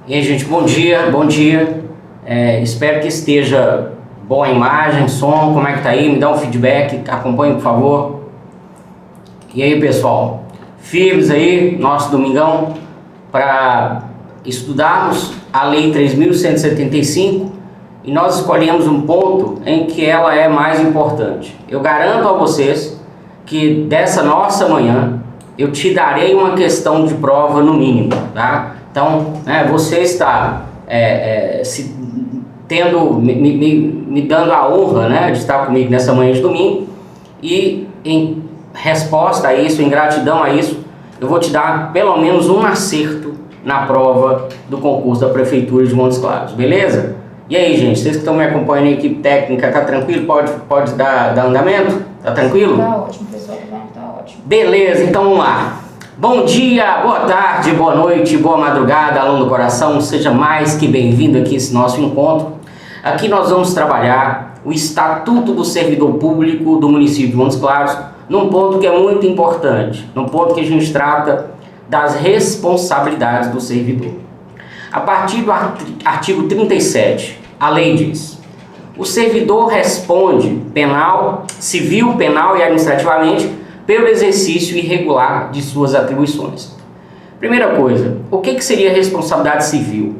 E aí, gente, bom dia, bom dia. Espero que esteja boa a imagem, som, como é que tá aí? Me dá um feedback, acompanhe, por favor. E aí, pessoal, firmes aí, nosso domingão, para estudarmos a Lei 3.175 e nós escolhemos um ponto em que ela é mais importante. Eu garanto a vocês que dessa nossa manhã eu te darei uma questão de prova no mínimo, tá? Então, você está me dando a honra, de estar comigo nessa manhã de domingo, e em resposta a isso, em gratidão a isso, eu vou te dar pelo menos um acerto na prova do concurso da Prefeitura de Montes Claros, beleza? E aí, gente, vocês que estão me acompanhando, a equipe técnica, tá tranquilo? Pode dar andamento? Tá tranquilo? Tá ótimo, pessoal, tá ótimo. Beleza, então vamos lá. Bom dia, boa tarde, boa noite, boa madrugada, aluno do coração, seja mais que bem-vindo aqui a esse nosso encontro. Aqui nós vamos trabalhar o Estatuto do Servidor Público do município de Montes Claros, num ponto que é muito importante, num ponto que a gente trata das responsabilidades do servidor. A partir do artigo 37, a lei diz: o servidor responde civil, penal e administrativamente pelo exercício irregular de suas atribuições. Primeira coisa, o que seria responsabilidade civil?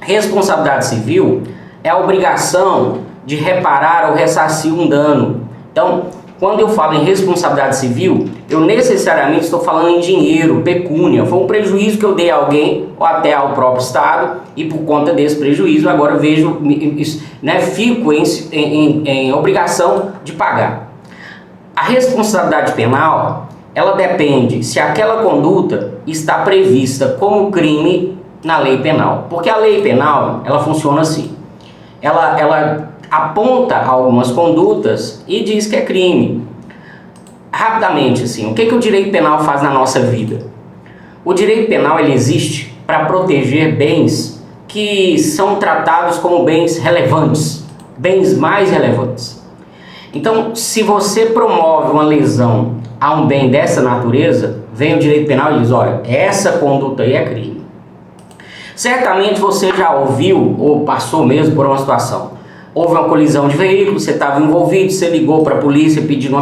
Responsabilidade civil é a obrigação de reparar ou ressarcir um dano. Então, quando eu falo em responsabilidade civil, eu necessariamente estou falando em dinheiro, pecúnia. Foi um prejuízo que eu dei a alguém ou até ao próprio Estado, e por conta desse prejuízo agora fico em obrigação de pagar. A responsabilidade penal, ela depende se aquela conduta está prevista como crime na lei penal. Porque a lei penal, ela funciona assim. Ela aponta algumas condutas e diz que é crime. Rapidamente, assim, o que o direito penal faz na nossa vida? O direito penal, ele existe para proteger bens que são tratados como bens relevantes, bens mais relevantes. Então, se você promove uma lesão a um bem dessa natureza, vem o direito penal e diz: olha, essa conduta aí é crime. Certamente você já ouviu ou passou mesmo por uma situação. Houve uma colisão de veículo, você estava envolvido, você ligou para a polícia pedindo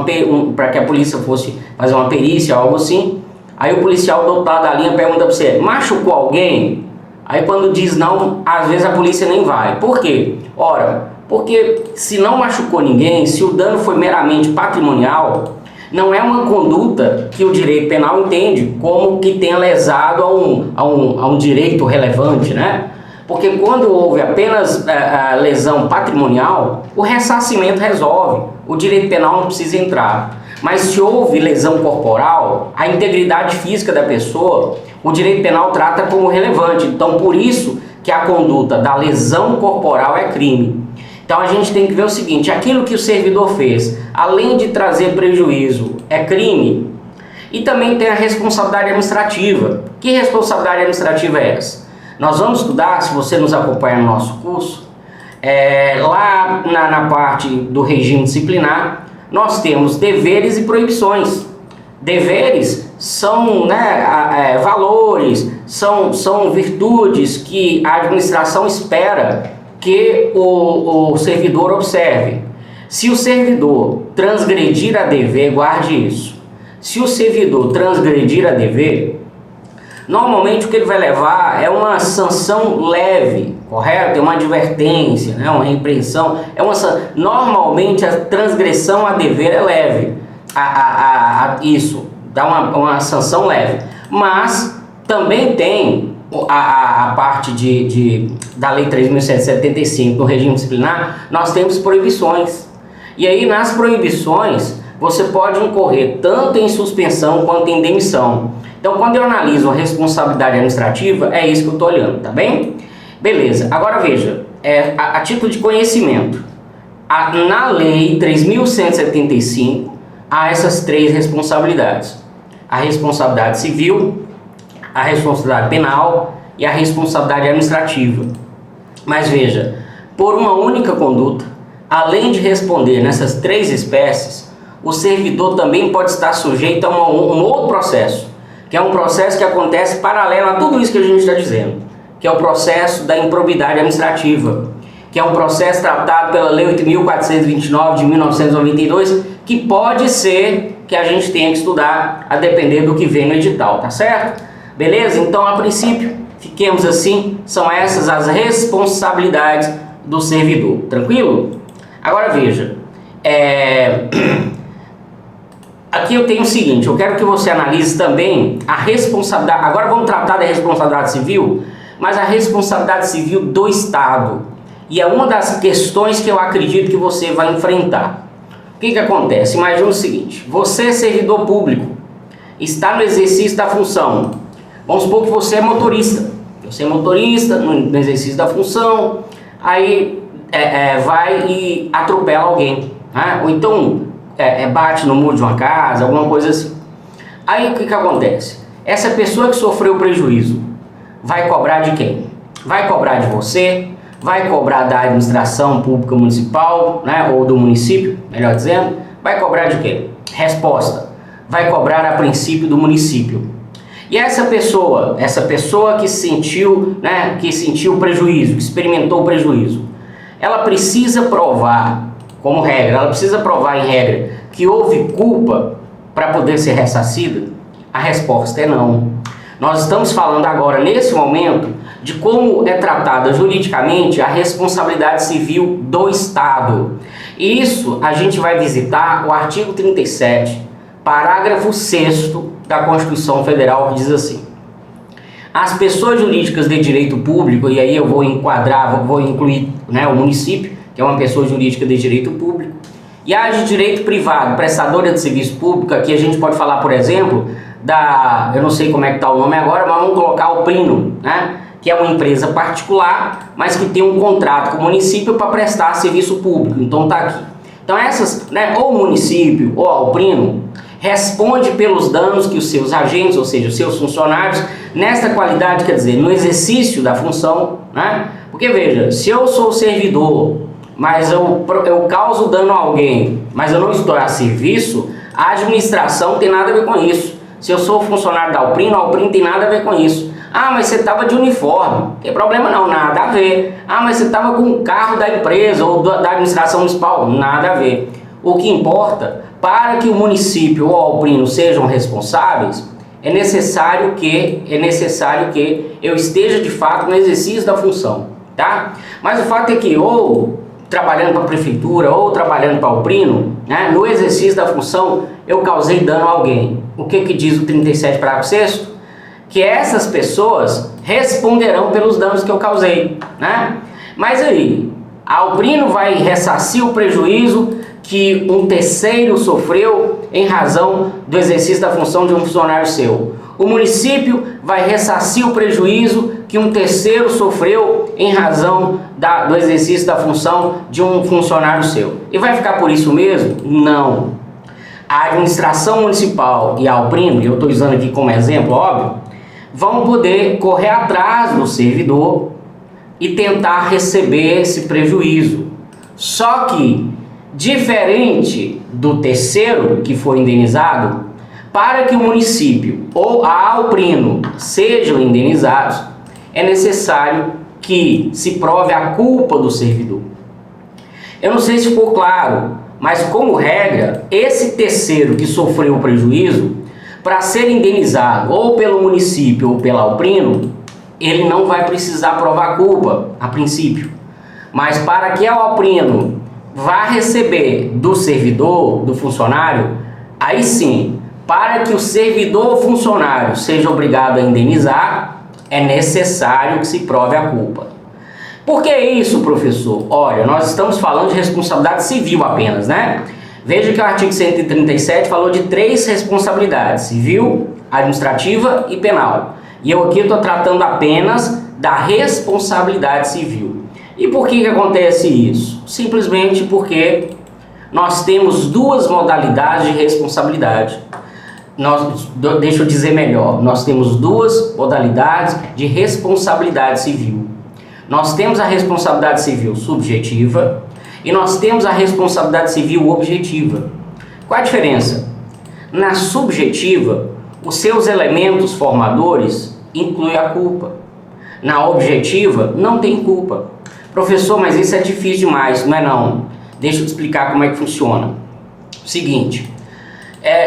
para que a polícia fosse fazer uma perícia ou algo assim. Aí o policial do outro lado da linha pergunta para você: machucou alguém? Aí quando diz não, às vezes a polícia nem vai. Por quê? Ora, porque se não machucou ninguém, se o dano foi meramente patrimonial, não é uma conduta que o direito penal entende como que tenha lesado a um direito relevante, né? Porque quando houve apenas a lesão patrimonial, o ressarcimento resolve, o direito penal não precisa entrar. Mas se houve lesão corporal, a integridade física da pessoa, o direito penal trata como relevante. Então, por isso que a conduta da lesão corporal é crime. Então, a gente tem que ver o seguinte: aquilo que o servidor fez, além de trazer prejuízo, é crime. E também tem a responsabilidade administrativa. Que responsabilidade administrativa é essa? Nós vamos estudar, se você nos acompanha no nosso curso, lá na parte do regime disciplinar, nós temos deveres e proibições. Deveres são valores, são virtudes que a administração espera que o servidor observe. Se o servidor transgredir a dever, guarde isso. Se o servidor transgredir a dever, normalmente o que ele vai levar é uma sanção leve, correto? É uma advertência, uma repreensão. Normalmente a transgressão a dever é leve. Isso dá uma sanção leve. Mas também tem a parte da Lei 3.175 no regime disciplinar, nós temos proibições. E aí nas proibições você pode incorrer tanto em suspensão quanto em demissão. Então, quando eu analiso a responsabilidade administrativa, é isso que eu estou olhando, tá bem? Beleza, agora veja, a título de conhecimento, na Lei 3.175 há essas três responsabilidades: a responsabilidade civil, a responsabilidade penal e a responsabilidade administrativa. Mas veja, por uma única conduta, além de responder nessas três espécies, o servidor também pode estar sujeito a um outro processo, que é um processo que acontece paralelo a tudo isso que a gente está dizendo, que é o processo da improbidade administrativa, que é um processo tratado pela Lei 8.429 de 1992, que pode ser que a gente tenha que estudar a depender do que vem no edital, tá certo? Beleza? Então, a princípio, fiquemos assim, são essas as responsabilidades do servidor, tranquilo? Agora veja, aqui eu tenho o seguinte, eu quero que você analise também a responsabilidade, agora vamos tratar da responsabilidade civil, mas a responsabilidade civil do Estado, e é uma das questões que eu acredito que você vai enfrentar. O que acontece? Imagina o seguinte, você é servidor público, está no exercício da função, vamos supor que você é motorista, no exercício da função, aí vai e atropela alguém, né? Ou então bate no muro de uma casa, alguma coisa assim. Aí o que acontece? Essa pessoa que sofreu prejuízo vai cobrar de quem? Vai cobrar de você, vai cobrar da administração pública municipal, né? Ou do município, melhor dizendo, vai cobrar de quem? Resposta, vai cobrar a princípio do município. E essa pessoa que sentiu, né, que sentiu o prejuízo, que experimentou o prejuízo, ela precisa provar, como regra, ela precisa provar em regra que houve culpa para poder ser ressarcida? A resposta é não. Nós estamos falando agora, nesse momento, de como é tratada juridicamente a responsabilidade civil do Estado. E isso a gente vai visitar o artigo 37, parágrafo 6º da Constituição Federal, que diz assim: as pessoas jurídicas de direito público, e aí eu vou incluir, né, o município, que é uma pessoa jurídica de direito público, e a de direito privado, prestadora de serviço público, aqui a gente pode falar, por exemplo, eu não sei como é que está o nome agora, mas vamos colocar o Prino, né, que é uma empresa particular, mas que tem um contrato com o município para prestar serviço público, então está aqui. Então essas, né, ou o município ou o Prino, responde pelos danos que os seus agentes, ou seja, os seus funcionários, nesta qualidade, quer dizer, no exercício da função, né? Porque veja, se eu sou servidor, mas eu causo dano a alguém, mas eu não estou a serviço, a administração não tem nada a ver com isso. Se eu sou funcionário da Alprino, a Alprino tem nada a ver com isso. Ah, mas você estava de uniforme, não tem problema não, nada a ver. Ah, mas você estava com o carro da empresa ou da administração municipal, nada a ver. O que importa, para que o município ou o Alprino sejam responsáveis, é necessário que eu esteja de fato no exercício da função, tá? Mas o fato é que ou trabalhando para a prefeitura ou trabalhando para o Alprino, né, no exercício da função eu causei dano a alguém. O que diz o 37 parágrafo 6º? Que essas pessoas responderão pelos danos que eu causei, né? Mas aí, a Alprino vai ressarcir o prejuízo que um terceiro sofreu em razão do exercício da função de um funcionário seu. O município vai ressarcir o prejuízo que um terceiro sofreu em razão do exercício da função de um funcionário seu. E vai ficar por isso mesmo? Não. A administração municipal e a Alprino, eu estou usando aqui como exemplo, óbvio, vão poder correr atrás do servidor e tentar receber esse prejuízo. Só que, diferente do terceiro que foi indenizado, para que o município ou a Alprino sejam indenizados, é necessário que se prove a culpa do servidor. Eu não sei se ficou claro, mas como regra, esse terceiro que sofreu o prejuízo, para ser indenizado ou pelo município ou pela Alprino, ele não vai precisar provar a culpa, a princípio. Mas para que a Alprino vá receber do servidor, do funcionário, aí sim, para que o servidor ou funcionário seja obrigado a indenizar, é necessário que se prove a culpa. Por que isso, professor? Olha, nós estamos falando de responsabilidade civil apenas, né? Veja que o artigo 137 falou de 3 responsabilidades: civil, administrativa e penal. E eu aqui estou tratando apenas da responsabilidade civil. E por que acontece isso? Simplesmente porque nós temos 2 modalidades de responsabilidade. Deixa eu dizer melhor, nós temos 2 modalidades de responsabilidade civil. Nós temos a responsabilidade civil subjetiva e nós temos a responsabilidade civil objetiva. Qual a diferença? Na subjetiva, os seus elementos formadores incluem a culpa. na objetiva, não tem culpa. Professor, mas isso é difícil demais. Não é não. Deixa eu te explicar como é que funciona. Seguinte,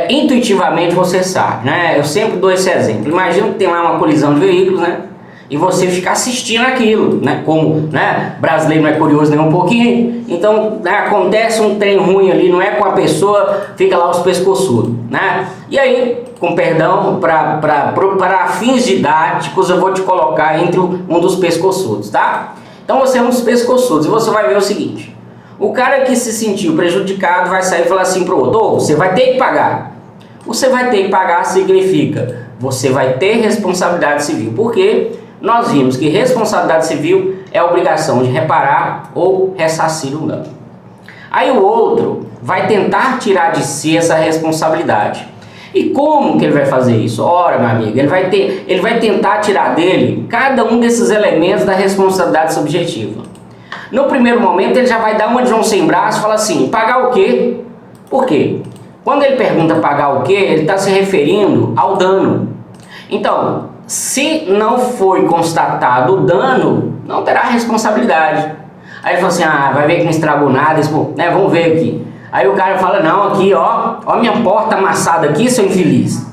intuitivamente você sabe, né? Eu sempre dou esse exemplo. Imagina que tem lá uma colisão de veículos, né? E você ficar assistindo aquilo, né? Como, né? Brasileiro não é curioso nem um pouquinho. Então, né? Acontece um trem ruim ali, não é com a pessoa, fica lá os pescoçudos, né? E aí, com perdão, para fins didáticos, eu vou te colocar entre um dos pescoçudos, tá? Então você é um dos pescoçudos e você vai ver o seguinte: o cara que se sentiu prejudicado vai sair e falar assim pro outro: "Ô, você vai ter que pagar". Você vai ter que pagar significa você vai ter responsabilidade civil. Por quê? Nós vimos que responsabilidade civil é a obrigação de reparar ou ressarcir um dano. Aí o outro vai tentar tirar de si essa responsabilidade. E como que ele vai fazer isso? Ora, meu amigo, ele vai tentar tirar dele cada um desses elementos da responsabilidade subjetiva. No primeiro momento ele já vai dar uma de João sem braço e fala assim: pagar o quê? Por quê? Quando ele pergunta pagar o quê, ele está se referindo ao dano. Então, se não foi constatado o dano, não terá responsabilidade. Aí ele fala assim: ah, vai ver que não estragou nada, né? Vamos ver aqui. Aí o cara fala: não, aqui ó minha porta amassada aqui, seu infeliz.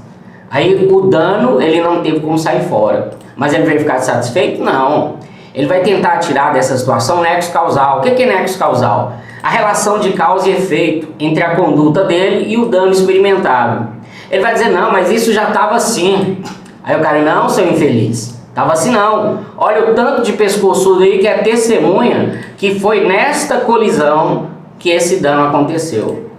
Aí o dano, ele não teve como sair fora. Mas ele vai ficar satisfeito? Não. Ele vai tentar tirar dessa situação nexo causal. O que é nexo causal? A relação de causa e efeito entre a conduta dele e o dano experimentado. Ele vai dizer: não, mas isso já estava assim. Aí o cara: não, seu infeliz, estava assim não. Olha o tanto de pescoçudo aí que é testemunha que foi nesta colisão que esse dano aconteceu.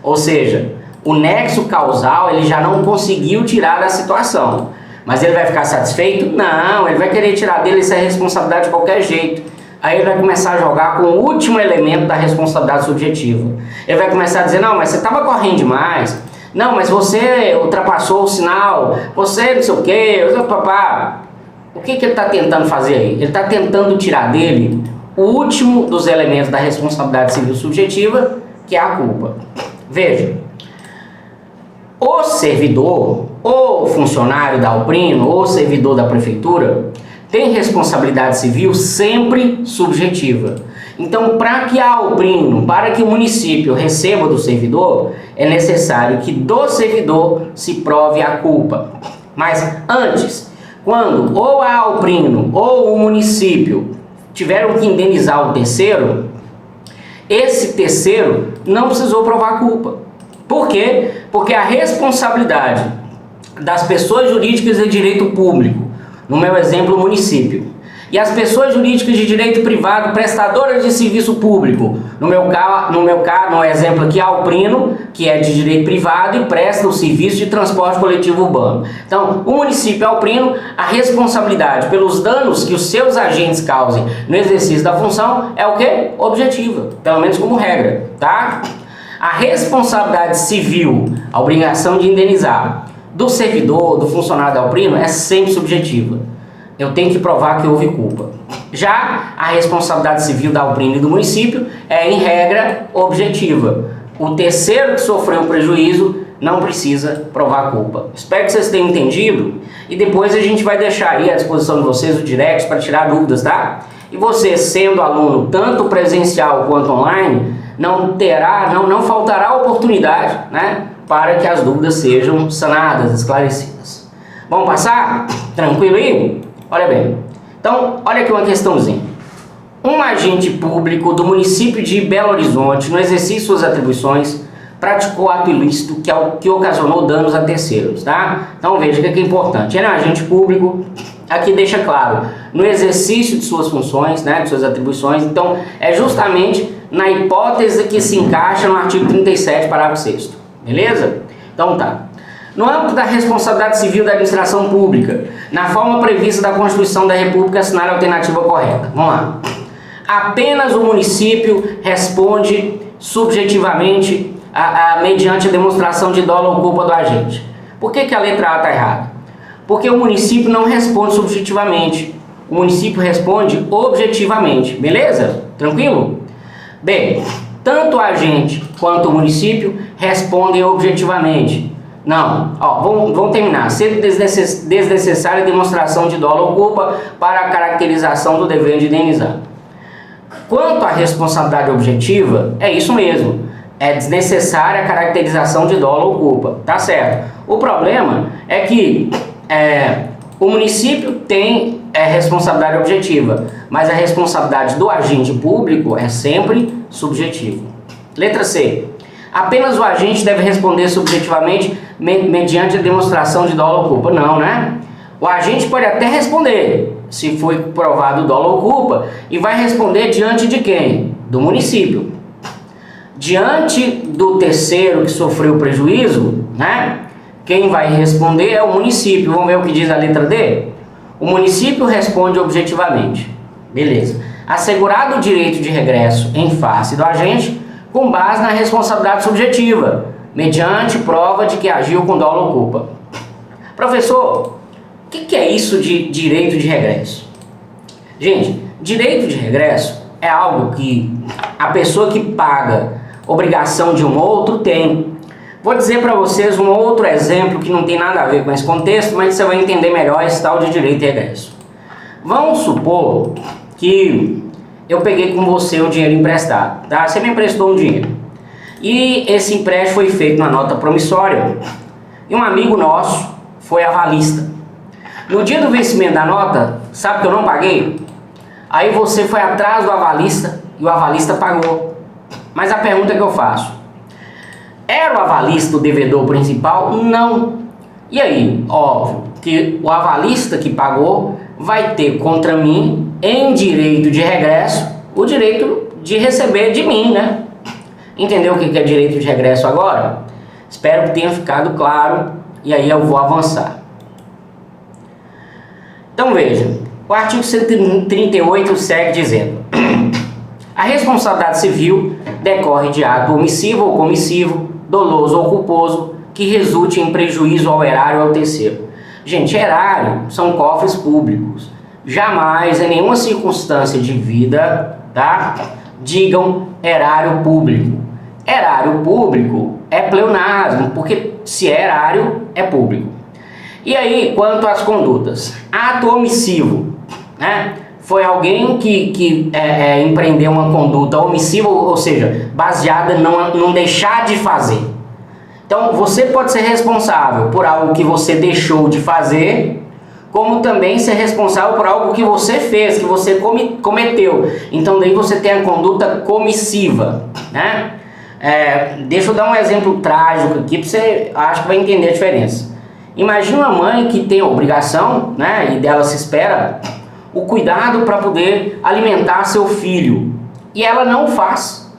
Ou seja, o nexo causal ele já não conseguiu tirar da situação. Mas ele vai ficar satisfeito? Não, ele vai querer tirar dele essa responsabilidade de qualquer jeito. Aí ele vai começar a jogar com o último elemento da responsabilidade subjetiva. Ele vai começar a dizer: não, mas você estava correndo demais. Não, mas você ultrapassou o sinal. Você não sei o quê. Papá. O que ele está tentando fazer aí? Ele está tentando tirar dele o último dos elementos da responsabilidade civil subjetiva, que é a culpa. Veja, o servidor, ou funcionário da Alprino, ou servidor da prefeitura, tem responsabilidade civil sempre subjetiva. Então, para que a Alprino, para que o município receba do servidor, é necessário que do servidor se prove a culpa. Mas antes, quando ou a Alprino ou o município tiveram que indenizar o terceiro, esse terceiro não precisou provar a culpa. Por quê? Porque a responsabilidade das pessoas jurídicas de direito público, no meu exemplo, o município, e as pessoas jurídicas de direito privado, prestadoras de serviço público, no exemplo aqui, a Alprino, que é de direito privado e presta o serviço de transporte coletivo urbano. Então, o município Alprino, a responsabilidade pelos danos que os seus agentes causem no exercício da função é o quê? Objetiva, pelo menos como regra, tá? A responsabilidade civil, a obrigação de indenizar do servidor, do funcionário da Alprino, é sempre subjetiva. Eu tenho que provar que houve culpa. Já a responsabilidade civil da Alprino e do município é, em regra, objetiva. O terceiro que sofreu o prejuízo não precisa provar culpa. Espero que vocês tenham entendido e depois a gente vai deixar aí à disposição de vocês o direct para tirar dúvidas, tá? E você, sendo aluno tanto presencial quanto online, não faltará oportunidade, né, para que as dúvidas sejam sanadas, esclarecidas. Vamos passar? Tranquilo aí? Olha bem. Então, olha aqui uma questãozinha. Um agente público do município de Belo Horizonte, no exercício de suas atribuições, praticou ato ilícito que ocasionou danos a terceiros, tá? Então veja o que é importante. Ele é um agente público, aqui deixa claro, no exercício de suas funções, né, de suas atribuições. Então é justamente na hipótese que se encaixa no artigo 37, parágrafo 6º. Beleza? Então tá. No âmbito da responsabilidade civil da administração pública, na forma prevista da Constituição da República, assinale a alternativa correta. Vamos lá. Apenas o município responde subjetivamente mediante a demonstração de dolo ou culpa do agente. Por que a letra A está errada? Porque o município não responde subjetivamente. O município responde objetivamente. Beleza? Tranquilo? Bem, tanto o agente quanto o município respondem objetivamente. Não, ó, vamos terminar. Ser desnecessária demonstração de dolo ou culpa para a caracterização do dever de indenizar. Quanto à responsabilidade objetiva, é isso mesmo. É desnecessária a caracterização de dolo ou culpa, tá certo? O problema é que o município tem responsabilidade objetiva, mas a responsabilidade do agente público é sempre subjetiva. Letra C. Apenas o agente deve responder subjetivamente mediante a demonstração de dolo ou culpa. Não, né? O agente pode até responder, se foi provado dolo ou culpa, e vai responder diante de quem? Do município. Diante do terceiro que sofreu prejuízo, né? Quem vai responder é o município. Vamos ver o que diz a letra D? O município responde objetivamente. Beleza. Assegurado o direito de regresso em face do agente, com base na responsabilidade subjetiva, mediante prova de que agiu com dolo ou culpa. Professor, o que é isso de direito de regresso? Gente, direito de regresso é algo que a pessoa que paga obrigação de um outro tem. Vou dizer para vocês um outro exemplo que não tem nada a ver com esse contexto, mas você vai entender melhor esse tal de direito de regresso. Vamos supor que eu peguei com você um dinheiro emprestado, tá? Você me emprestou um dinheiro. E esse empréstimo foi feito na nota promissória e um amigo nosso foi avalista. No dia do vencimento da nota, sabe que eu não paguei? Aí você foi atrás do avalista e o avalista pagou. Mas a pergunta que eu faço: era o avalista o devedor principal? Não. E aí? Óbvio que o avalista que pagou vai ter contra mim, em direito de regresso, o direito de receber de mim, né? Entendeu o que é direito de regresso agora? Espero que tenha ficado claro e aí eu vou avançar. Então veja, o artigo 138 segue dizendo: a responsabilidade civil decorre de ato omissivo ou comissivo, doloso ou culposo, que resulte em prejuízo ao erário ou ao terceiro. Gente, erário são cofres públicos. Jamais, em nenhuma circunstância de vida, tá? Digam erário público. Erário público é pleonasmo, porque se é erário, é público. E aí, quanto às condutas? Ato omissivo, né? Foi alguém que empreendeu uma conduta omissiva, ou seja, baseada em não deixar de fazer. Então, você pode ser responsável por algo que você deixou de fazer, como também ser responsável por algo que você fez, que você cometeu. Então, daí você tem a conduta comissiva, né? Deixa eu dar um exemplo trágico aqui, para você acho que vai entender a diferença. Imagina uma mãe que tem a obrigação, né, e dela se espera o cuidado para poder alimentar seu filho, e ela não faz.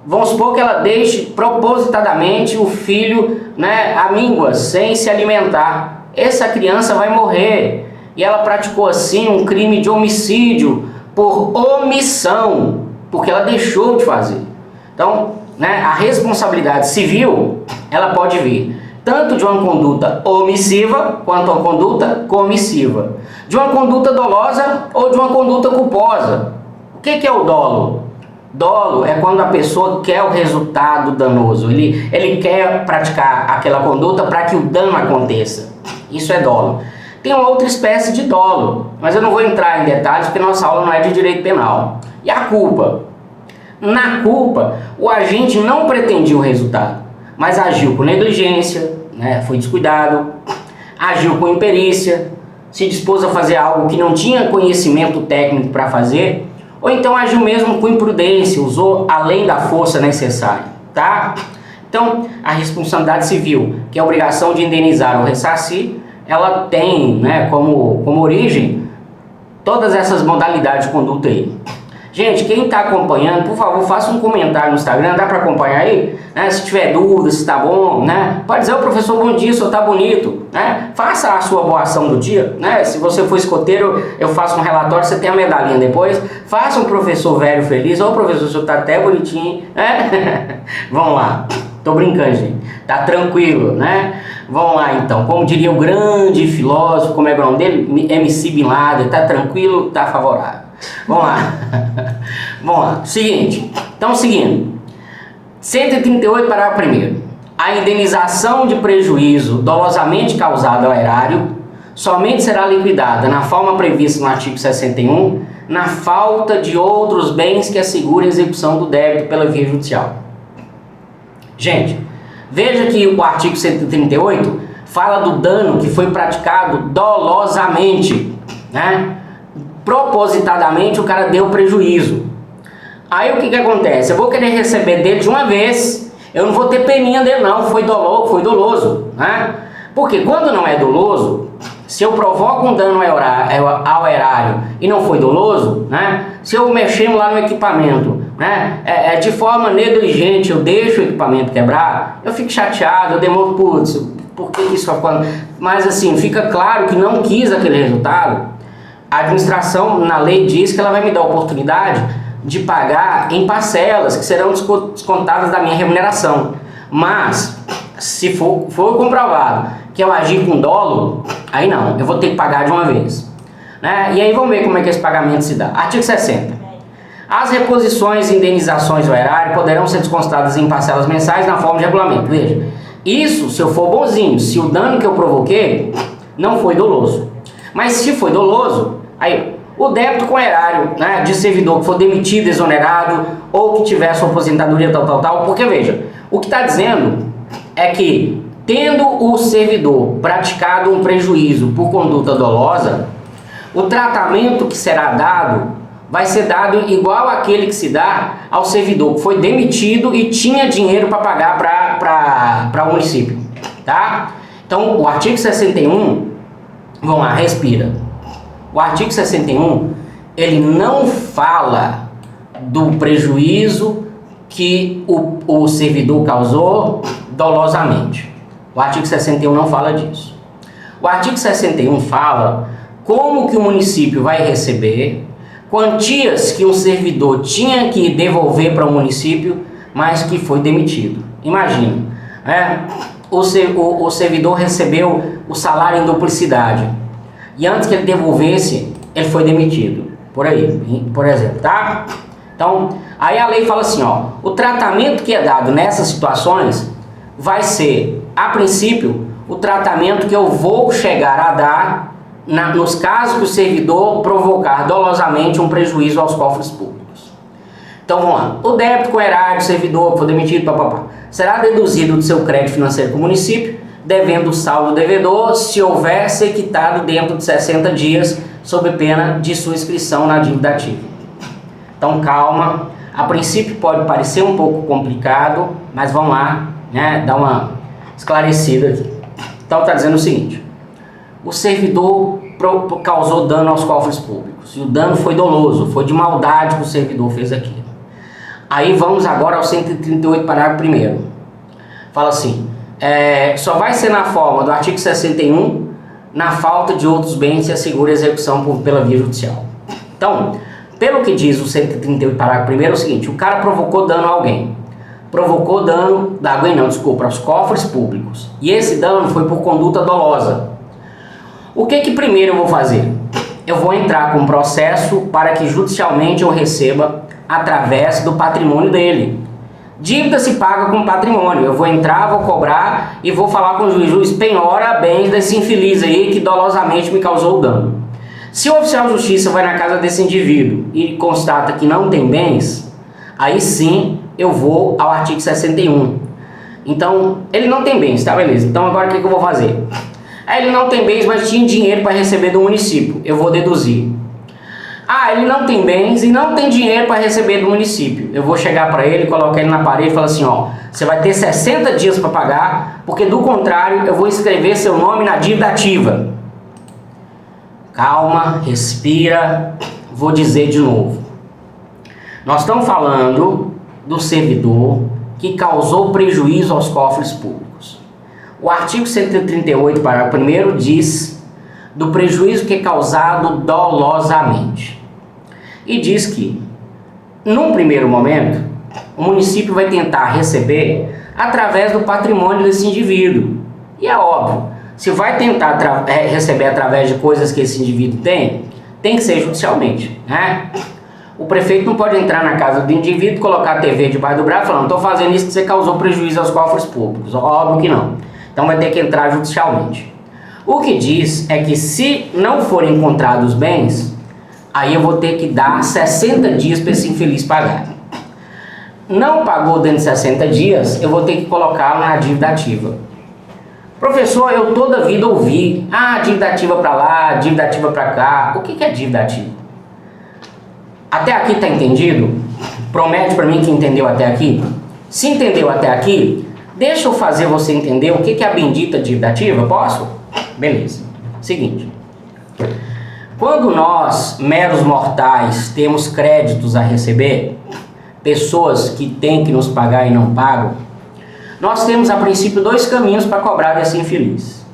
Vamos supor que ela deixe propositadamente o filho, né, à míngua, sem se alimentar. Essa criança vai morrer. E ela praticou assim um crime de homicídio por omissão, porque ela deixou de fazer. Então, né, a responsabilidade civil, ela pode vir tanto de uma conduta omissiva quanto uma conduta comissiva, de uma conduta dolosa ou de uma conduta culposa. O que é o dolo? Dolo é quando a pessoa quer o resultado danoso, ele quer praticar aquela conduta para que o dano aconteça. Isso é dolo. Tem uma outra espécie de dolo, mas eu não vou entrar em detalhes porque nossa aula não é de direito penal. E a culpa? Na culpa, o agente não pretendia o resultado, mas agiu com negligência, né, foi descuidado, agiu com imperícia, se dispôs a fazer algo que não tinha conhecimento técnico para fazer, ou então agiu mesmo com imprudência, usou além da força necessária, tá? Então, a responsabilidade civil, que é a obrigação de indenizar ou ressarcir, ela tem, né, como origem todas essas modalidades de conduta aí. Gente, quem está acompanhando, por favor, faça um comentário no Instagram, dá para acompanhar aí? Né? Se tiver dúvida, se está bom, né? Pode dizer, o professor, bom dia, o senhor está bonito, né? Faça a sua boa ação do dia, né? Se você for escoteiro, eu faço um relatório, você tem a medalhinha depois. Faça um professor velho feliz, ou professor, o senhor está até bonitinho, né? Vamos lá, tô brincando, gente, tá tranquilo, né? Vamos lá então, como diria o grande filósofo, como é o nome dele? MC Bin Laden, tá tranquilo, tá favorável. Vamos lá. Vamos lá. Seguinte. Então, seguindo. 138, parágrafo 1º. a indenização de prejuízo dolosamente causado ao erário somente será liquidada na forma prevista no artigo 61, na falta de outros bens que assegurem a execução do débito pela via judicial. Gente, veja que o artigo 138 fala do dano que foi praticado dolosamente, né? Propositadamente o cara deu prejuízo. Aí o que acontece? Eu vou querer receber dele de uma vez, eu não vou ter peninha dele não, foi doloso, né? Porque quando não é doloso, se eu provoco um dano ao erário e não foi doloso, né? Se eu mexendo lá no equipamento, né? De forma negligente eu deixo o equipamento quebrar, eu fico chateado, eu demoro, putz, por que isso vai ficando? Mas assim, fica claro que não quis aquele resultado. A administração, na lei, diz que ela vai me dar a oportunidade de pagar em parcelas que serão descontadas da minha remuneração. Mas, se for comprovado que eu agir com dolo, aí não, eu vou ter que pagar de uma vez, né? E aí vamos ver como é que esse pagamento se dá. Artigo 60. As reposições e indenizações do erário poderão ser descontadas em parcelas mensais na forma de regulamento. Veja, isso se eu for bonzinho, se o dano que eu provoquei não foi doloso. Mas se foi doloso, aí o débito com erário, né, de servidor que for demitido, exonerado, ou que tiver sua aposentadoria tal, porque veja, o que está dizendo é que, tendo o servidor praticado um prejuízo por conduta dolosa, o tratamento que será dado vai ser dado igual àquele que se dá ao servidor que foi demitido e tinha dinheiro para pagar para o município, tá? Então, o artigo 61, vamos lá, respira. O artigo 61, ele não fala do prejuízo que o servidor causou dolosamente. O artigo 61 não fala disso. O artigo 61 fala como que o município vai receber quantias que um servidor tinha que devolver para o município, mas que foi demitido. Imagina, o servidor recebeu o salário em duplicidade e antes que ele devolvesse, ele foi demitido. Por aí, por exemplo, tá? Então, aí a lei fala assim, ó, o tratamento que é dado nessas situações vai ser, a princípio, o tratamento que eu vou chegar a dar nos casos que o servidor provocar dolosamente um prejuízo aos cofres públicos. Então vamos lá, o débito com erário do servidor que for demitido, será deduzido do seu crédito financeiro com o município, devendo o saldo devedor, se houver ser quitado dentro de 60 dias, sob pena de sua inscrição na dívida ativa. Então calma, a princípio pode parecer um pouco complicado, mas vamos lá, né, dar uma esclarecida aqui. Então está dizendo o seguinte, o servidor causou dano aos cofres públicos, e o dano foi doloso, foi de maldade que o servidor fez aquilo. Aí vamos agora ao 138, parágrafo 1º. Fala assim, só vai ser na forma do artigo 61, na falta de outros bens que assegure a execução pela via judicial. Então, pelo que diz o 138, parágrafo 1º, é o seguinte, o cara provocou dano a alguém. Provocou dano, aos cofres públicos. E esse dano foi por conduta dolosa. O que primeiro eu vou fazer? Eu vou entrar com um processo para que judicialmente eu receba através do patrimônio dele. Dívida se paga com patrimônio. Eu vou entrar, vou cobrar e vou falar com o juiz, penhora bens desse infeliz aí que dolosamente me causou o dano. Se o oficial de justiça vai na casa desse indivíduo e constata que não tem bens, aí sim eu vou ao artigo 61. Então, ele não tem bens, tá beleza? Então agora o que eu vou fazer? Ele não tem bens, mas tinha dinheiro para receber do município. Eu vou deduzir. Ele não tem bens e não tem dinheiro para receber do município. Eu vou chegar para ele, colocar ele na parede e falar assim, ó, você vai ter 60 dias para pagar, porque do contrário eu vou escrever seu nome na dívida ativa. Calma, respira, vou dizer de novo. Nós estamos falando do servidor que causou prejuízo aos cofres públicos. O artigo 138, parágrafo 1º, diz do prejuízo que é causado dolosamente. E diz que, num primeiro momento, o município vai tentar receber através do patrimônio desse indivíduo. E é óbvio, se vai tentar receber através de coisas que esse indivíduo tem que ser judicialmente, né? O prefeito não pode entrar na casa do indivíduo, colocar a TV debaixo do braço e falar, não estou fazendo isso que você causou prejuízo aos cofres públicos. Óbvio que não. Então vai ter que entrar judicialmente. O que diz é que se não forem encontrados os bens, aí eu vou ter que dar 60 dias para esse infeliz pagar. Não pagou dentro de 60 dias, eu vou ter que colocá-lo na dívida ativa. Professor, eu toda a vida ouvi, dívida ativa para lá, dívida ativa para cá. O que é dívida ativa? Até aqui está entendido? Promete para mim que entendeu até aqui? Se entendeu até aqui, deixa eu fazer você entender o que é a bendita dívida ativa, posso? Beleza. Seguinte. Quando nós, meros mortais, temos créditos a receber, pessoas que têm que nos pagar e não pagam, nós temos a princípio dois caminhos para cobrar desse infeliz.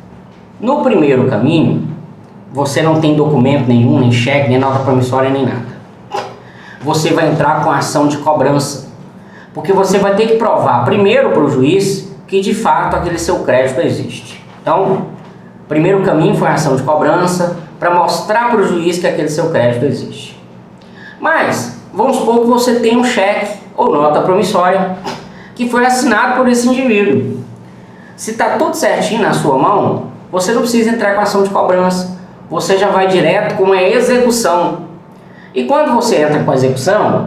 No primeiro caminho, você não tem documento nenhum, nem cheque, nem nota promissória, nem nada. Você vai entrar com ação de cobrança, porque você vai ter que provar primeiro para o juiz que de fato aquele seu crédito existe. Então, o primeiro caminho foi a ação de cobrança para mostrar para o juiz que aquele seu crédito existe. Mas, vamos supor que você tem um cheque ou nota promissória que foi assinado por esse indivíduo. Se está tudo certinho na sua mão, você não precisa entrar com ação de cobrança, você já vai direto com a execução. E quando você entra com a execução,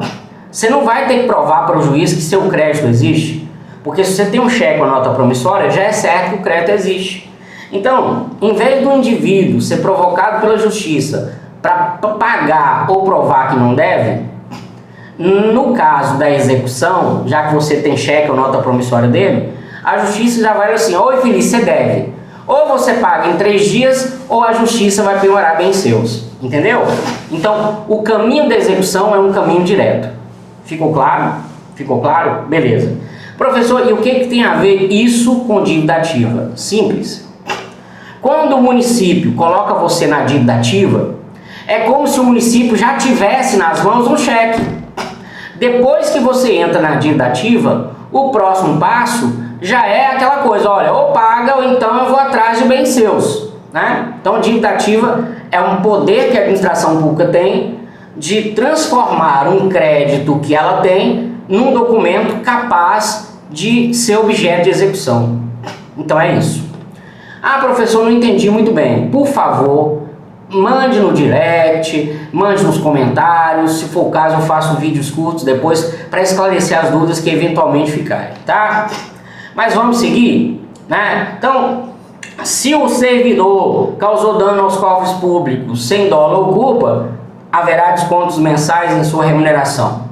você não vai ter que provar para o juiz que seu crédito existe, porque se você tem um cheque ou nota promissória, já é certo que o crédito existe. Então, em vez do indivíduo ser provocado pela justiça para pagar ou provar que não deve, no caso da execução, já que você tem cheque ou nota promissória dele, a justiça já vai assim, oi filho, você deve. Ou você paga em 3 dias, ou a justiça vai penhorar bens seus. Entendeu? Então, o caminho da execução é um caminho direto. Ficou claro? Ficou claro? Beleza. Professor, e o que tem a ver isso com dívida ativa? Simples. Quando o município coloca você na dívida ativa, é como se o município já tivesse nas mãos um cheque. Depois que você entra na dívida ativa, o próximo passo já é aquela coisa, olha, ou paga ou então eu vou atrás de bens seus, né? Então, dívida ativa é um poder que a administração pública tem de transformar um crédito que ela tem num documento capaz de ser objeto de execução. Então é isso. Professor, não entendi muito bem. Por favor, mande no direct, mande nos comentários. Se for o caso, eu faço vídeos curtos depois para esclarecer as dúvidas que eventualmente ficarem, tá? Mas vamos seguir, né? Então, se o servidor causou dano aos cofres públicos sem dolo ou culpa, haverá descontos mensais em sua remuneração.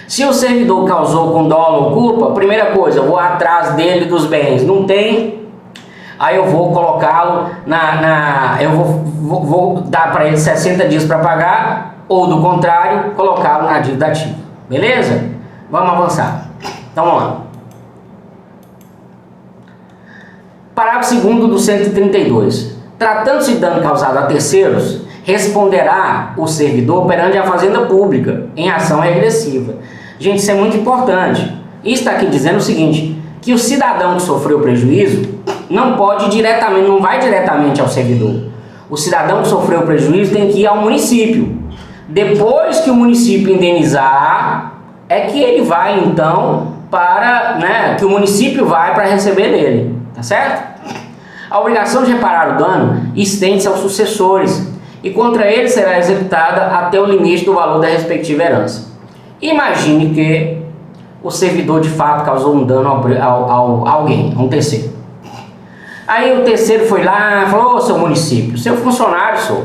Se o servidor causou com dolo ou culpa, primeira coisa, eu vou atrás dele dos bens. Não tem, aí eu vou colocá-lo eu vou dar para ele 60 dias para pagar, ou do contrário, colocá-lo na dívida ativa. Beleza? Vamos avançar. Então vamos lá. Parágrafo 2º do 132. Tratando-se de dano causado a terceiros, responderá o servidor perante a Fazenda Pública em ação regressiva. Gente, isso é muito importante. Isso está aqui dizendo o seguinte, que o cidadão que sofreu prejuízo não vai diretamente ao servidor. O cidadão que sofreu prejuízo tem que ir ao município. Depois que o município indenizar, é que ele vai então que o município vai para receber dele. Tá certo? A obrigação de reparar o dano estende-se aos sucessores e contra eles será executada até o limite do valor da respectiva herança. Imagine que o servidor de fato causou um dano a alguém, a um terceiro. Aí o terceiro foi lá e falou, seu município, seu funcionário, senhor,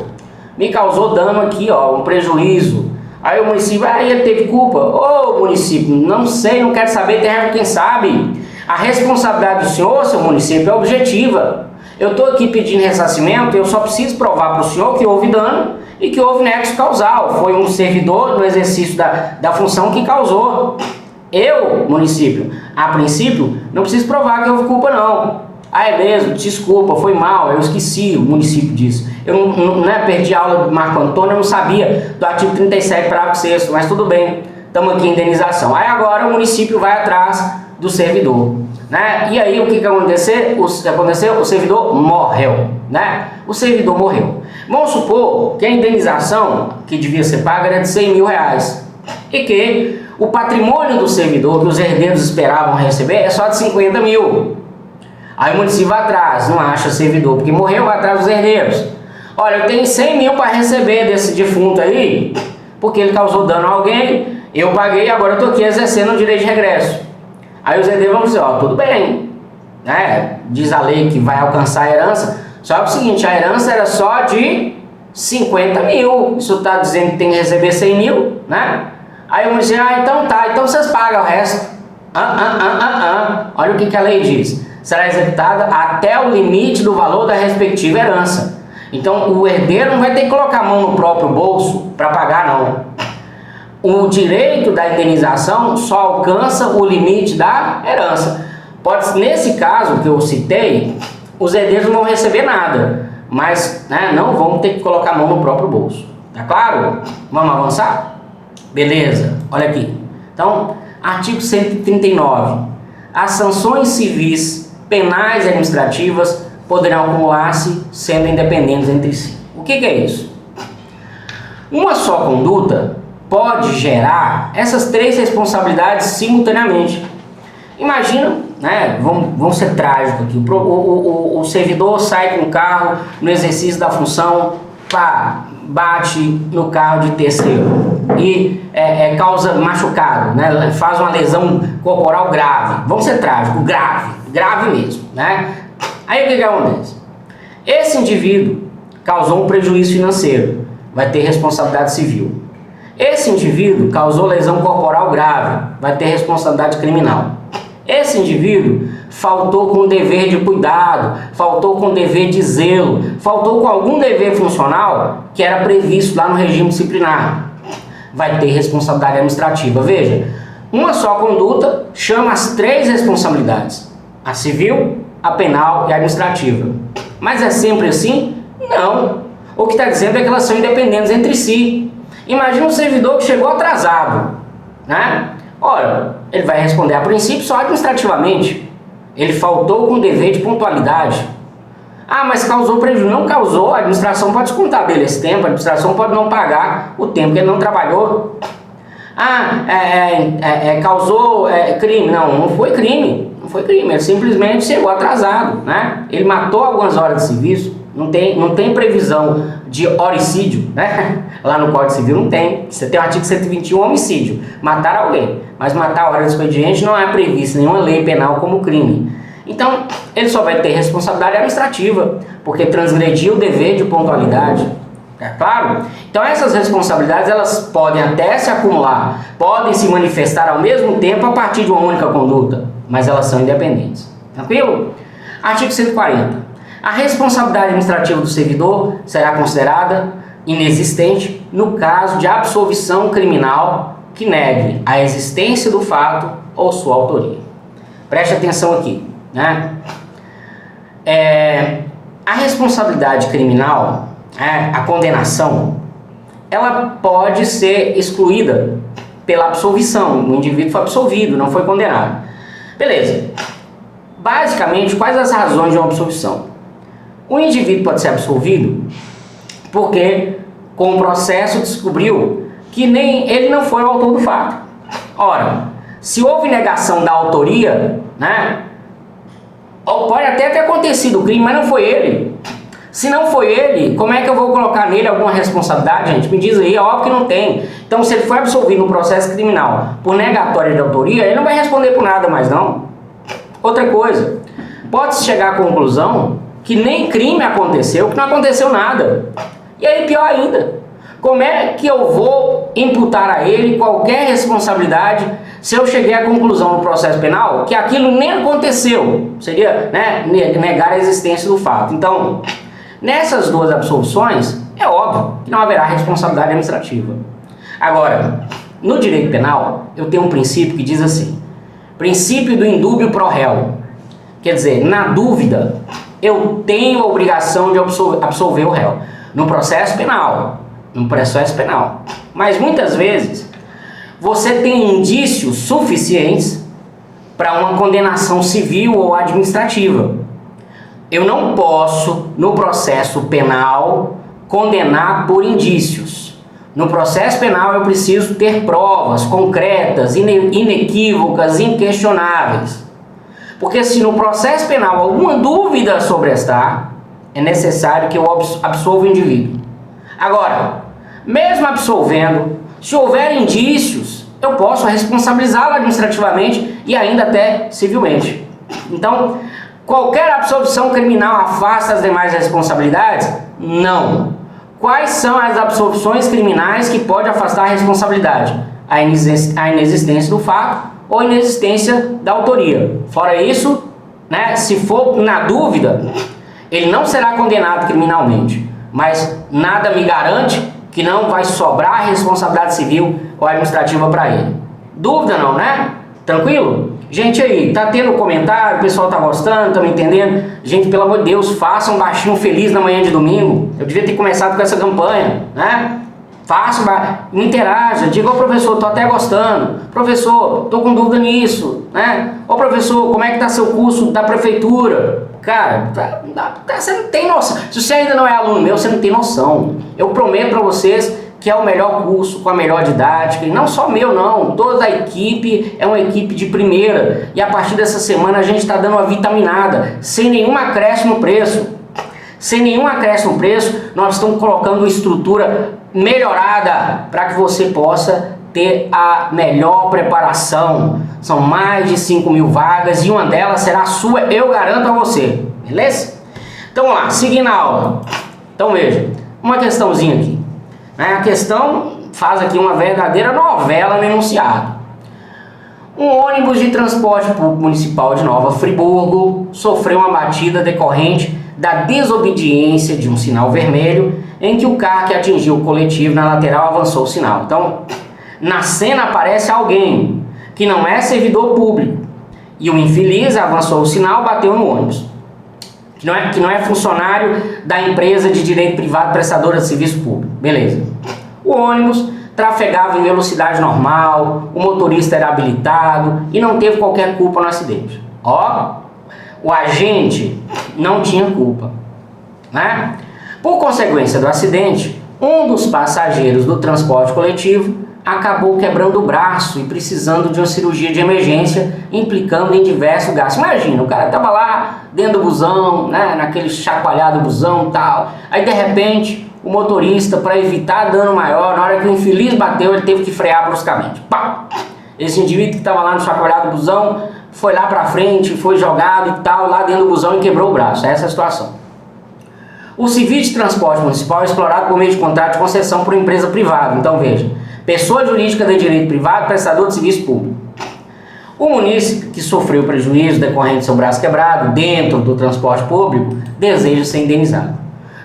me causou dano aqui, um prejuízo. Aí o município, ele teve culpa. Município, não sei, não quero saber, tem quem sabe. A responsabilidade do senhor, seu município, é objetiva. Eu estou aqui pedindo ressarcimento, eu só preciso provar para o senhor que houve dano e que houve nexo causal. Foi um servidor no exercício da função que causou. Eu, município, a princípio, não preciso provar que houve culpa não. É mesmo, desculpa, foi mal, eu esqueci, o município disso. Eu não perdi a aula do Marco Antônio, eu não sabia do artigo 37, parágrafo 6º, mas tudo bem, estamos aqui em indenização. Aí agora o município vai atrás do servidor, né? E aí o que aconteceu? O servidor morreu, né? O servidor morreu. Vamos supor que a indenização que devia ser paga era de 100 mil reais e que o patrimônio do servidor que os herdeiros esperavam receber é só de 50 mil. Aí o município vai atrás, não acha servidor porque morreu, vai atrás dos herdeiros. Olha, eu tenho 100 mil para receber desse defunto aí, porque ele causou dano a alguém, eu paguei, agora eu estou aqui exercendo o direito de regresso. Aí os herdeiros vão dizer, ó, tudo bem, né? Diz a lei que vai alcançar a herança, só que é o seguinte, a herança era só de 50 mil, isso está dizendo que tem que receber 100 mil, né? Aí eu vou dizer, então tá, então vocês pagam o resto. Olha o que a lei diz. Será executada até o limite do valor da respectiva herança. Então o herdeiro não vai ter que colocar a mão no próprio bolso para pagar, não. O direito da indenização só alcança o limite da herança. Nesse caso que eu citei, os herdeiros não vão receber nada, mas né, não vão ter que colocar a mão no próprio bolso. Tá claro? Vamos avançar? Beleza, olha aqui. Então, artigo 139. As sanções civis, penais e administrativas poderão acumular-se sendo independentes entre si. O que é isso? Uma só conduta pode gerar essas três responsabilidades simultaneamente. Imagina, né, vamos ser trágicos aqui, o servidor sai com o carro no exercício da função, pá, bate no carro de terceiro e causa machucado, né, faz uma lesão corporal grave. Vamos ser trágicos, grave mesmo, né? Aí o que acontece? Esse indivíduo causou um prejuízo financeiro, vai ter responsabilidade civil. Esse indivíduo causou lesão corporal grave, vai ter responsabilidade criminal. Esse indivíduo faltou com dever de cuidado, faltou com dever de zelo, faltou com algum dever funcional que era previsto lá no regime disciplinar. Vai ter responsabilidade administrativa. Veja, uma só conduta chama as três responsabilidades: a civil, a penal e a administrativa. Mas é sempre assim? Não. O que está dizendo é que elas são independentes entre si. Imagina um servidor que chegou atrasado, né? Olha, ele vai responder a princípio só administrativamente. Ele faltou com dever de pontualidade. Ah, mas causou prejuízo. Não causou, a administração pode descontar dele esse tempo, a administração pode não pagar o tempo que ele não trabalhou. Ah, causou crime. Não foi crime. Não foi crime, ele simplesmente chegou atrasado, né? Ele matou algumas horas de serviço. Não tem previsão de homicídio, né? Lá no Código Civil não tem. Você tem o artigo 121, homicídio, matar alguém. Mas matar a hora do expediente não é previsto em nenhuma lei penal como crime. Então, ele só vai ter responsabilidade administrativa, porque transgrediu o dever de pontualidade. É claro? Então, essas responsabilidades, elas podem até se acumular, podem se manifestar ao mesmo tempo a partir de uma única conduta, mas elas são independentes. Tranquilo? Artigo 140. A responsabilidade administrativa do servidor será considerada inexistente no caso de absolvição criminal que negue a existência do fato ou sua autoria. Preste atenção aqui, né? A responsabilidade criminal, a condenação, ela pode ser excluída pela absolvição. O indivíduo foi absolvido, não foi condenado. Beleza. Basicamente, quais as razões de uma absolvição? O indivíduo pode ser absolvido porque, com o processo, descobriu que ele não foi o autor do fato. Ora, se houve negação da autoria, né, pode até ter acontecido o crime, mas não foi ele. Se não foi ele, como é que eu vou colocar nele alguma responsabilidade, gente? Me diz aí, é óbvio que não tem. Então, se ele foi absolvido no processo criminal por negatória de autoria, ele não vai responder por nada mais, não. Outra coisa, pode-se chegar à conclusão que nem crime aconteceu, que não aconteceu nada. E aí, pior ainda, como é que eu vou imputar a ele qualquer responsabilidade se eu cheguei à conclusão no processo penal que aquilo nem aconteceu? Seria, né, negar a existência do fato. Então, nessas duas absolvições, é óbvio que não haverá responsabilidade administrativa. Agora, no direito penal, eu tenho um princípio que diz assim: princípio do indúbio pro réu. Quer dizer, na dúvida, eu tenho a obrigação de absolver o réu. No processo penal. Mas muitas vezes, você tem indícios suficientes para uma condenação civil ou administrativa. Eu não posso, no processo penal, condenar por indícios. No processo penal eu preciso ter provas concretas, inequívocas, inquestionáveis. Porque se no processo penal alguma dúvida sobrestar, é necessário que eu absolva o indivíduo. Agora, mesmo absolvendo, se houver indícios, eu posso responsabilizá-lo administrativamente e ainda até civilmente. Então, qualquer absolvição criminal afasta as demais responsabilidades? Não. Quais são as absolvições criminais que podem afastar a responsabilidade? A inexistência do fato ou a inexistência da autoria. Fora isso, né, se for na dúvida, ele não será condenado criminalmente, mas nada me garante que não vai sobrar responsabilidade civil ou administrativa para ele. Dúvida não, né? Tranquilo? Gente aí, tá tendo comentário, o pessoal tá gostando, tá me entendendo? Gente, pelo amor de Deus, façam um baixinho feliz na manhã de domingo. Eu devia ter começado com essa campanha, né? Faça, interaja, diga ao professor, tô até gostando. Professor, tô com dúvida nisso, né? Ô professor, como é que tá seu curso da prefeitura? Cara, você não tem noção. Se você ainda não é aluno meu, você não tem noção. Eu prometo para vocês que é o melhor curso, com a melhor didática, e não só meu não, toda a equipe é uma equipe de primeira, e a partir dessa semana a gente está dando uma vitaminada, sem nenhum acréscimo no preço. Sem nenhum acréscimo no preço, nós estamos colocando uma estrutura melhorada para que você possa ter a melhor preparação. São mais de 5.000 vagas e uma delas será sua, eu garanto a você, beleza? Então vamos lá, seguindo a aula. Então veja, uma questãozinha aqui. A questão faz aqui uma verdadeira novela no enunciado. Um ônibus de transporte público municipal de Nova Friburgo sofreu uma batida decorrente da desobediência de um sinal vermelho em que o carro que atingiu o coletivo na lateral avançou o sinal. Então, na cena aparece alguém que não é servidor público e o infeliz avançou o sinal, bateu no ônibus. Que não é funcionário da empresa de direito privado prestadora de serviço público. Beleza. O ônibus trafegava em velocidade normal, o motorista era habilitado e não teve qualquer culpa no acidente. Ó, o agente não tinha culpa, né? Por consequência do acidente, um dos passageiros do transporte coletivo acabou quebrando o braço e precisando de uma cirurgia de emergência, implicando em diversos gastos. Imagina, o cara estava lá dentro do busão, né, naquele chacoalhado busão e tal, aí de repente o motorista, para evitar dano maior, na hora que o infeliz bateu, ele teve que frear bruscamente. Pá! Esse indivíduo que estava lá no chacoalhado busão foi lá para frente, foi jogado e tal, lá dentro do busão e quebrou o braço. Essa é a situação. O serviço de transporte municipal é explorado por meio de contrato de concessão por empresa privada. Então veja, pessoa jurídica de direito privado, prestador de serviço público. O munícipe que sofreu prejuízo decorrente do seu braço quebrado dentro do transporte público deseja ser indenizado.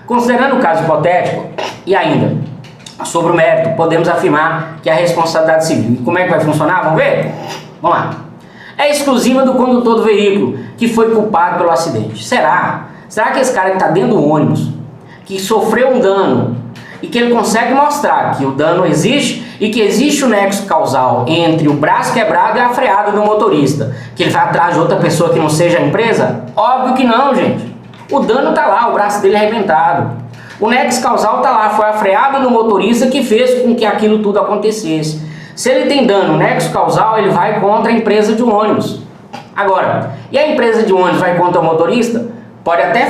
Considerando o caso hipotético e ainda sobre o mérito, podemos afirmar que a responsabilidade civil. E como é que vai funcionar? Vamos ver? Vamos lá. É exclusiva do condutor do veículo que foi culpado pelo acidente. Será? Será que esse cara que está dentro do ônibus, que sofreu um dano e que ele consegue mostrar que o dano existe e que existe o nexo causal entre o braço quebrado e a freada do motorista, que ele vai atrás de outra pessoa que não seja a empresa? Óbvio que não, gente. O dano está lá, o braço dele é arrebentado. O nexo causal está lá, foi a freada do motorista que fez com que aquilo tudo acontecesse. Se ele tem dano, o nexo causal, ele vai contra a empresa de ônibus. Agora, e a empresa de ônibus vai contra o motorista? Pode até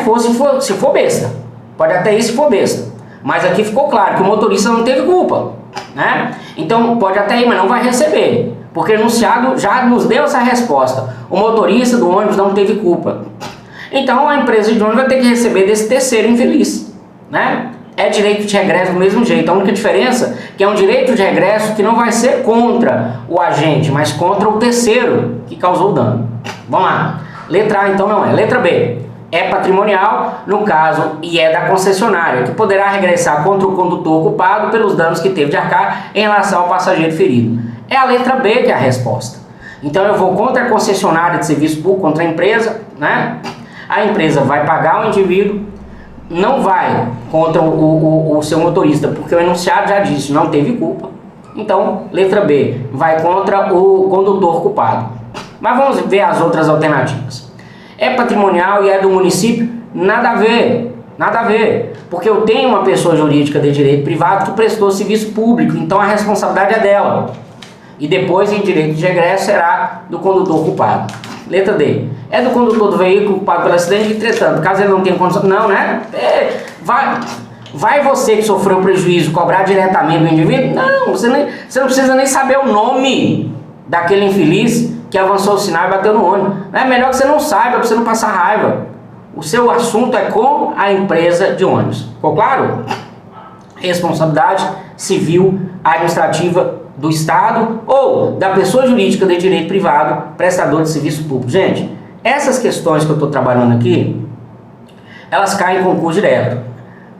se for besta. Pode até ir se for besta. Mas aqui ficou claro que o motorista não teve culpa, né? Então pode até ir, mas não vai receber. Porque o enunciado já nos deu essa resposta. O motorista do ônibus não teve culpa. Então a empresa de ônibus vai ter que receber desse terceiro infeliz, né? É direito de regresso do mesmo jeito. A única diferença é que é um direito de regresso que não vai ser contra o agente, mas contra o terceiro que causou o dano. Vamos lá. Letra A então não é. Letra B. É patrimonial, no caso, e é da concessionária, que poderá regressar contra o condutor culpado pelos danos que teve de arcar em relação ao passageiro ferido. É a letra B que é a resposta. Então eu vou contra a concessionária de serviço público, contra a empresa, né? A empresa vai pagar o indivíduo, não vai contra o seu motorista, porque o enunciado já disse, não teve culpa. Então, letra B, vai contra o condutor culpado. Mas vamos ver as outras alternativas. É patrimonial e é do município? Nada a ver, nada a ver. Porque eu tenho uma pessoa jurídica de direito privado que prestou serviço público, então a responsabilidade é dela. E depois, em direito de regresso, será do condutor culpado. Letra D. É do condutor do veículo culpado pelo acidente, entretanto, caso ele não tenha condição... Não, né? Vai você que sofreu prejuízo cobrar diretamente do indivíduo? Não, você não precisa nem saber o nome daquele infeliz que avançou o sinal e bateu no ônibus. É melhor que você não saiba, para você não passar raiva. O seu assunto é com a empresa de ônibus. Ficou claro? Responsabilidade civil administrativa do Estado ou da pessoa jurídica de direito privado, prestador de serviço público. Gente, essas questões que eu estou trabalhando aqui, elas caem em concurso direto.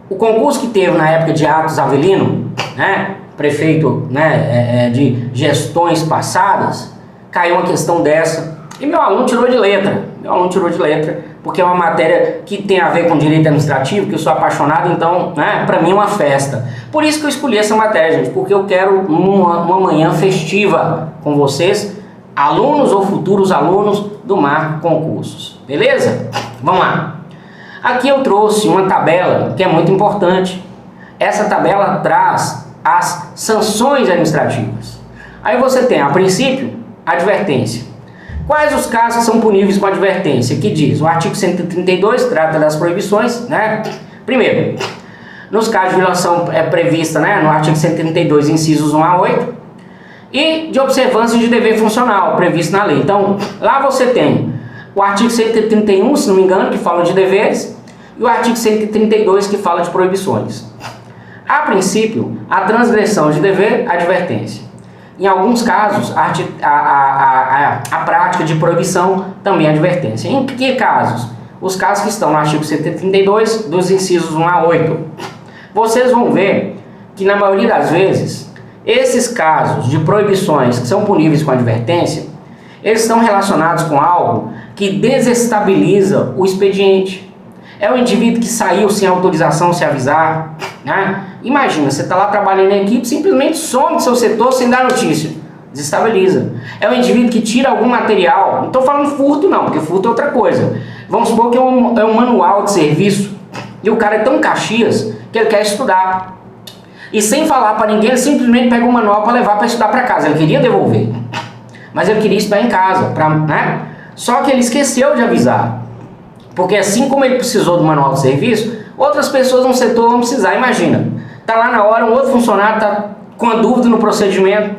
O concurso que teve na época de Atos Avelino, né, prefeito, né, de gestões passadas, caiu uma questão dessa e meu aluno tirou de letra. Porque é uma matéria que tem a ver com direito administrativo, que eu sou apaixonado, então, né, pra mim é uma festa. Por isso que eu escolhi essa matéria, gente, porque eu quero uma manhã festiva com vocês, alunos ou futuros alunos do Marco Concursos. Beleza? Vamos lá. Aqui eu trouxe uma tabela que é muito importante. Essa tabela traz as sanções administrativas. Aí você tem, a princípio, advertência. Quais os casos que são puníveis com advertência? Que diz, o artigo 132 trata das proibições, né? Primeiro, nos casos de violação prevista, né, no artigo 132, incisos 1 a 8, e de observância de dever funcional, previsto na lei. Então, lá você tem o artigo 131, se não me engano, que fala de deveres, e o artigo 132, que fala de proibições. A princípio, a transgressão de dever, advertência. Em alguns casos, a prática de proibição também é advertência. Em que casos? Os casos que estão no artigo 132, dos incisos 1 a 8. Vocês vão ver que, na maioria das vezes, esses casos de proibições que são puníveis com advertência, eles estão relacionados com algo que desestabiliza o expediente. É o indivíduo que saiu sem autorização, sem avisar, né? Imagina, você está lá trabalhando em equipe, simplesmente some do seu setor sem dar notícia. Desestabiliza. É o indivíduo que tira algum material. Não estou falando furto não, porque furto é outra coisa. Vamos supor que é um manual de serviço e o cara é tão caxias que ele quer estudar. E sem falar para ninguém, ele simplesmente pega o manual para levar para estudar para casa. Ele queria devolver, mas ele queria estudar em casa, né? Só que ele esqueceu de avisar. Porque assim como ele precisou do manual de serviço, outras pessoas no setor vão precisar. Imagina, tá lá na hora, um outro funcionário tá com a dúvida no procedimento,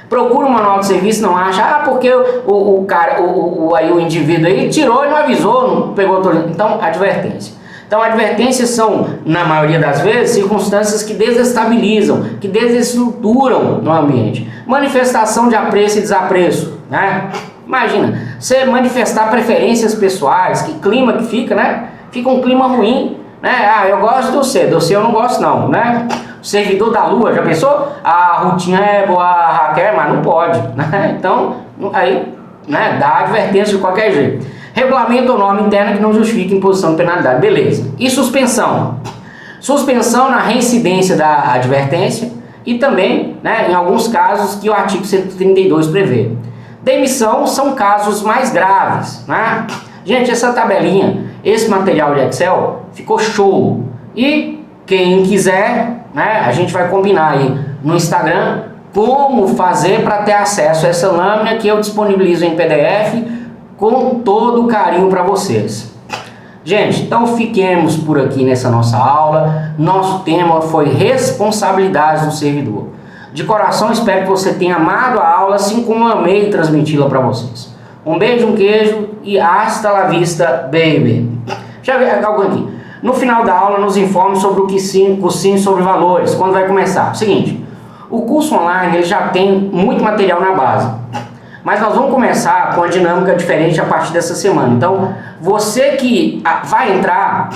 procura um manual de serviço, não acha, porque o indivíduo aí tirou e não avisou, não pegou autorização. Então, advertência. Então, advertências são, na maioria das vezes, circunstâncias que desestabilizam, que desestruturam no ambiente. Manifestação de apreço e desapreço, né? Imagina, você manifestar preferências pessoais, que clima que fica, né? Fica um clima ruim, né? Ah, eu gosto do C eu não gosto não, né? O servidor da Lua, já pensou? A Rutinha é boa, a Raquel, mas não pode, né? Então, aí, né, dá advertência de qualquer jeito. Regulamento ou norma interna que não justifique imposição de penalidade, beleza. E suspensão? Suspensão na reincidência da advertência e também, né, em alguns casos que o artigo 132 prevê. Demissão são casos mais graves, né? Gente, essa tabelinha, esse material de Excel ficou show. E quem quiser, né, a gente vai combinar aí no Instagram como fazer para ter acesso a essa lâmina que eu disponibilizo em PDF com todo carinho para vocês. Gente, então fiquemos por aqui nessa nossa aula. Nosso tema foi responsabilidades do servidor. De coração, espero que você tenha amado a aula, assim como eu amei transmiti-la para vocês. Um beijo, um queijo e hasta la vista, baby. Já vi algo aqui. No final da aula, nos informe sobre o cursinho sobre valores. Quando vai começar? Seguinte, o curso online ele já tem muito material na base. Mas nós vamos começar com uma dinâmica diferente a partir dessa semana. Então, você que vai entrar,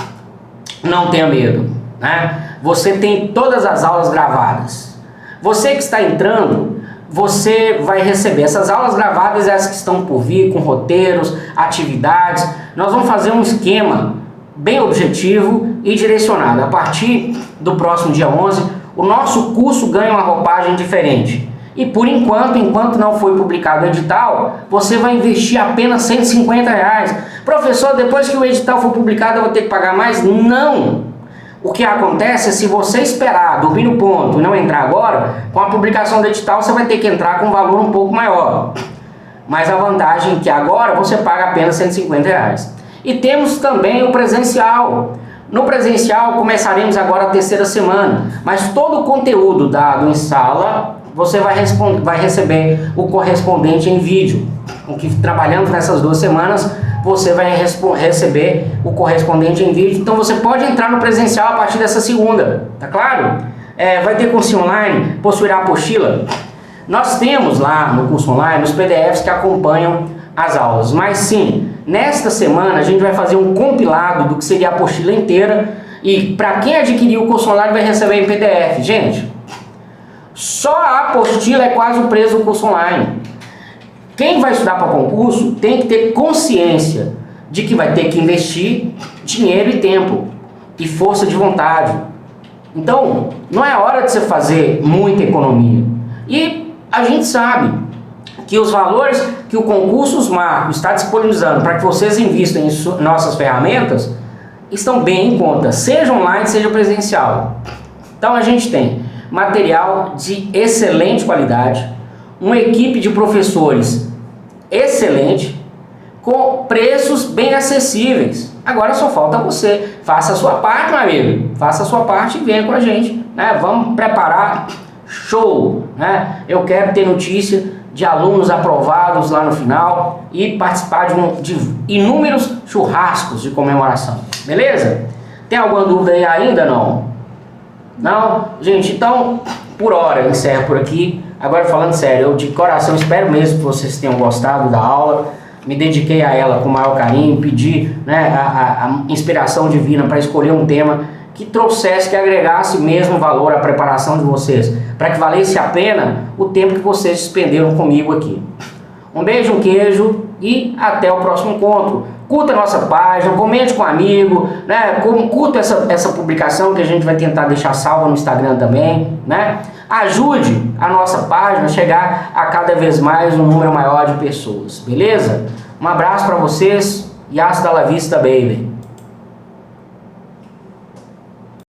não tenha medo, né? Você tem todas as aulas gravadas. Você que está entrando, você vai receber essas aulas gravadas, essas que estão por vir, com roteiros, atividades. Nós vamos fazer um esquema bem objetivo e direcionado. A partir do próximo dia 11, o nosso curso ganha uma roupagem diferente. E por enquanto não foi publicado o edital, você vai investir apenas R$150. Professor, depois que o edital for publicado eu vou ter que pagar mais? Não! O que acontece é se você esperar dormir no ponto e não entrar agora, com a publicação do edital você vai ter que entrar com um valor um pouco maior. Mas a vantagem é que agora você paga apenas R$150. E temos também o presencial. No presencial começaremos agora a terceira semana, mas todo o conteúdo dado em sala você vai receber o correspondente em vídeo. O que trabalhamos nessas 2 semanas, você vai receber o correspondente em vídeo. Então você pode entrar no presencial a partir dessa segunda, tá claro? Vai ter curso online, possuirá apostila. Nós temos lá no curso online os PDFs que acompanham as aulas, mas sim, nesta semana a gente vai fazer um compilado do que seria a apostila inteira, e para quem adquirir o curso online vai receber em PDF. Gente, só a apostila é quase o preço do curso online. Quem vai estudar para concurso tem que ter consciência de que vai ter que investir dinheiro e tempo e força de vontade. Então, não é hora de você fazer muita economia. E a gente sabe que os valores que o Concursos Marco está disponibilizando para que vocês invistam em nossas ferramentas estão bem em conta, seja online, seja presencial. Então a gente tem material de excelente qualidade, uma equipe de professores excelente, com preços bem acessíveis. Agora só falta você. Faça a sua parte, meu amigo. Faça a sua parte e venha com a gente, né? Vamos preparar show, né? Eu quero ter notícia de alunos aprovados lá no final e participar de inúmeros churrascos de comemoração. Beleza? Tem alguma dúvida aí ainda? Não? Gente, então, por hora, eu encerro por aqui. Agora, falando sério, eu de coração espero mesmo que vocês tenham gostado da aula. Me dediquei a ela com o maior carinho, pedi, né, a inspiração divina para escolher um tema que trouxesse, que agregasse mesmo valor à preparação de vocês, para que valesse a pena o tempo que vocês despenderam comigo aqui. Um beijo, um queijo e até o próximo encontro. Curta a nossa página, comente com um amigo, né? Curta essa publicação que a gente vai tentar deixar salva no Instagram também, né? Ajude a nossa página a chegar a cada vez mais um número maior de pessoas, beleza? Um abraço para vocês e hasta la vista, baby!